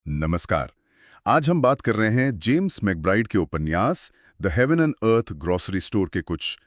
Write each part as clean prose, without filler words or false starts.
नमस्कार। आज हम बात कर रहे हैं जेम्स मैकब्राइड के उपन्यास the heaven and earth grocery store के कुछ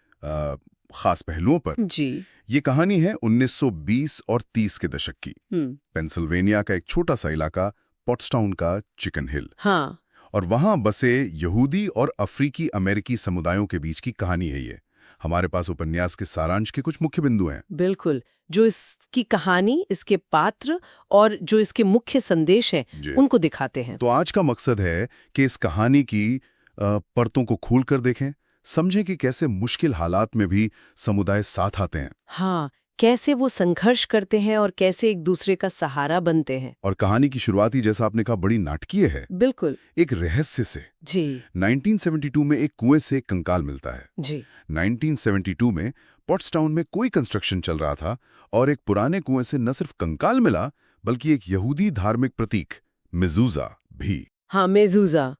खास पहलुओं पर। जी। ये कहानी है 1920 और 30 के दशक की। पेंसिल्वेनिया का एक छोटा सा इलाका, पॉट्सटाउन का चिकन हिल। हाँ। और वहां बसे यहूदी और अफ्रीकी अमेरिकी समुदायों के बीच की कहानी है ये। हमारे पास उपन्यास के सारांश के कुछ मुख्य बिंदु हैं। बिल्कुल। जो इसकी कहानी, इसके पात्र और जो इसके मुख्य संदेश हैं, जी। उनको दिखाते हैं। तो आज का मकसद है कि इस कहानी की परतों को खोलकर देखें, समझें कि कैसे मुश्किल हालात में भी समुदाय साथ आते हैं हाँ, कैसे वो संघर्ष करते हैं और कैसे एक दूसरे का सहारा बनते हैं। और कहानी की शुरुआत ही, जैसा आपने कहा, बड़ी नाटकीय है। बिल्कुल। एक रहस्य से। जी। 1972 में एक कुएं से एक कंकाल मिलता है। जी। 1972 में पॉट्सटाउन में कोई कंस्ट्रक्शन चल रहा था और एक पुराने कुएं से न सिर्फ कंकाल मिला, बल्कि एक यहूदी धार्मिक प्रतीक मेजूजा भी। हाँ, मेजूजा,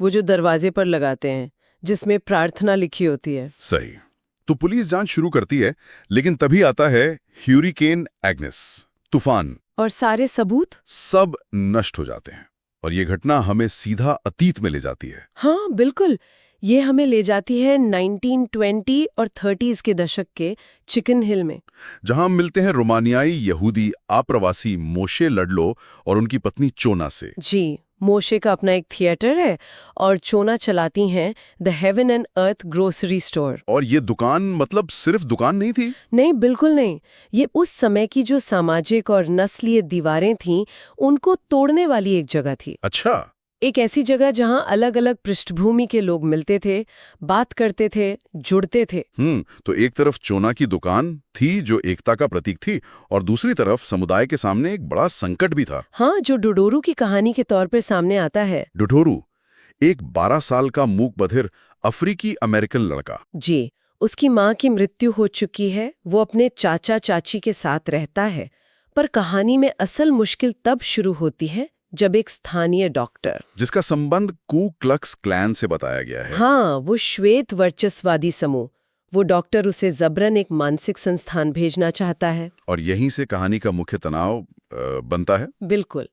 वो जो दरवाजे पर लगाते हैं, जिसमें प्रार्थना लिखी होती है। सही। तो पुलिस जांच शुरू करती है, लेकिन तभी आता है ह्यूरिकेन एग्नेस, तूफान। और सारे सबूत सब नष्ट हो जाते हैं और ये घटना हमें सीधा अतीत में ले जाती है। हाँ, बिल्कुल। ये हमें ले जाती है 1920 और 30s के दशक के चिकन हिल में। जहां हम मिलते हैं रोमानियाई यहूदी आप्रवासी मोशे लडलो और उनकी पत्नी चोना से। जी। मोशे का अपना एक थिएटर है और चोना चलाती हैं the heaven and earth grocery store. और ये दुकान मतलब सिर्फ दुकान नहीं थी। नहीं, बिल्कुल नहीं। ये उस समय की जो सामाजिक और नस्लीय दीवारें थीं, उनको तोड़ने वाली एक जगह थी। अच्छा। एक ऐसी जगह जहां अलग-अलग पृष्ठभूमि के लोग मिलते थे, बात करते थे, जुड़ते थे। तो एक तरफ चोना की दुकान थी जो एकता का प्रतीक थी, और दूसरी तरफ समुदाय के सामने एक बड़ा संकट भी था। हाँ, जो डोडोरू की कहानी के तौर पर सामने आता है। डोडोरू, एक 12 साल का मूक बधिर अफ्रीकी अमेरिकन लड़का। जी। उसकी माँ की मृत्यु हो चुकी है, वो अपने चाचा चाची के साथ रहता है। पर कहानी में असल मुश्किल तब शुरू होती है जब एक स्थानीय डॉक्टर, जिसका संबंध कू क्लक्स क्लैन से बताया गया है। हाँ, वो श्वेत वर्चस्वादी समूह, वो डॉक्टर उसे जबरन एक मानसिक संस्थान भेजना चाहता है। और यहीं से कहानी का मुख्य तनाव बनता है। बिल्कुल।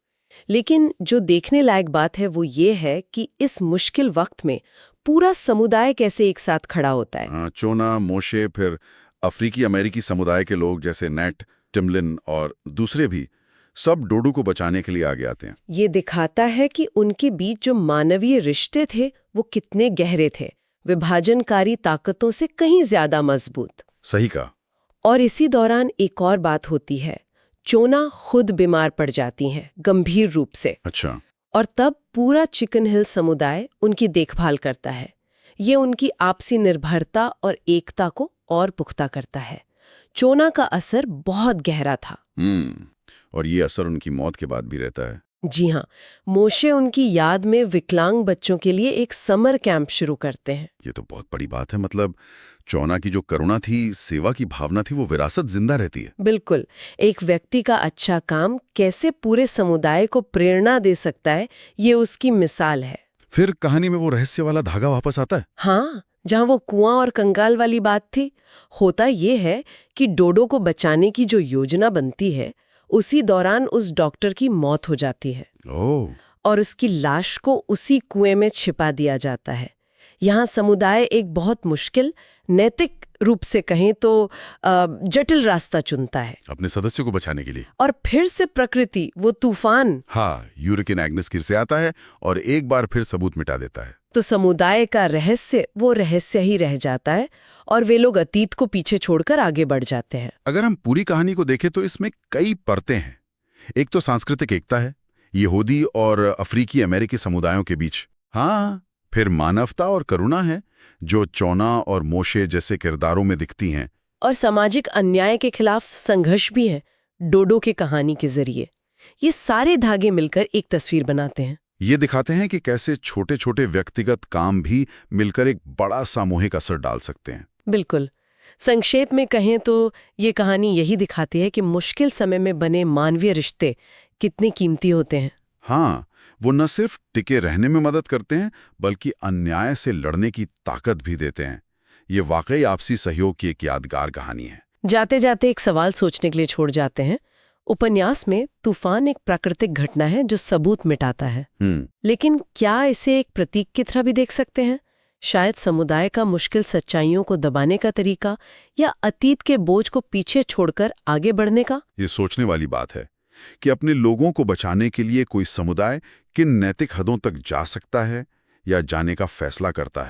लेकिन जो देखने लायक बात है वो ये है कि इस मुश्किल वक्त में पूरा समुदाय कैसे एक साथ खड़ा होता है। चोना, मोशे, फिर अफ्रीकी अमेरिकी समुदाय के लोग जैसे नेट, टिमलिन और दूसरे भी, सब डोडू को बचाने के लिए आगे आते हैं। ये दिखाता है कि उनके बीच जो मानवीय रिश्ते थे वो कितने गहरे थे, विभाजनकारी ताकतों से कहीं ज्यादा मजबूत। सही कहा। और इसी दौरान एक और बात होती है। चोना खुद बीमार पड़ जाती हैं, गंभीर रूप से। अच्छा। और तब पूरा चिकन हिल समुदाय उनकी देखभाल करता है। ये उनकी आपसी निर्भरता और एकता को और पुख्ता करता है। चोना का असर बहुत गहरा था। और ये असर उनकी मौत के बाद भी रहता है। जी हाँ, मोशे उनकी याद में विकलांग बच्चों के लिए एक समर कैंप शुरू करते हैं। ये तो बहुत बड़ी बात है। मतलब चोना की जो करुणा थी, सेवा की भावना थी, वो विरासत जिंदा रहती है। बिल्कुल। एक व्यक्ति का अच्छा काम कैसे पूरे समुदाय को प्रेरणा दे सकता है, ये उसकी मिसाल है। फिर कहानी में वो रहस्य वाला धागा वापस आता है। हाँ, जहाँ वो कुआं और कंगाल वाली बात थी। होता ये है कि डोडो को बचाने की जो योजना बनती है, उसी दौरान उस डॉक्टर की मौत हो जाती है। ओह। और उसकी लाश को उसी कुएं में छिपा दिया जाता है। यहाँ समुदाय एक बहुत मुश्किल, नैतिक रूप से कहें तो जटिल रास्ता चुनता है अपने सदस्यों को बचाने के लिए। और फिर से प्रकृति, वो तूफान, ह्यूरिकेन एग्नेस फिर से आता है और एक बार फिर सबूत मिटा देता है। तो समुदाय का रहस्य वो रहस्य ही रह जाता है और वे लोग अतीत को पीछे छोड़कर आगे बढ़ जाते हैं। अगर हम पूरी कहानी को देखें तो इसमें कई परतें हैं। एक तो सांस्कृतिक एकता है, यहूदी और अफ्रीकी अमेरिकी समुदायों के बीच। फिर मानवता और करुणा है, जो चोना और मोशे जैसे किरदारों में दिखती हैं। और सामाजिक अन्याय के खिलाफ संघर्ष भी है, डोडो की कहानी के जरिए। ये सारे धागे मिलकर एक तस्वीर बनाते हैं। ये दिखाते हैं कि कैसे छोटे छोटे व्यक्तिगत काम भी मिलकर एक बड़ा सामूहिक असर डाल सकते हैं। बिल्कुल। संक्षेप में कहें तो ये कहानी यही दिखाती है कि मुश्किल समय में बने मानवीय रिश्ते कितने कीमती होते हैं। वो न सिर्फ टिके रहने में मदद करते हैं, बल्कि अन्याय से लड़ने की ताकत भी देते हैं। ये वाकई आपसी सहयोग की एक यादगार कहानी है। जाते जाते एक सवाल सोचने के लिए छोड़ जाते हैं, उपन्यास में तूफान एक प्राकृतिक घटना है जो सबूत मिटाता है, लेकिन क्या इसे एक प्रतीक की तरह भी देख सकते हैं? शायद समुदाय का मुश्किल सच्चाइयों को दबाने का तरीका, या अतीत के बोझ को पीछे छोड़कर आगे बढ़ने का? ये सोचने वाली बात है कि अपने लोगों को बचाने के लिए कोई समुदाय किन नैतिक हदों तक जा सकता है या जाने का फैसला करता है।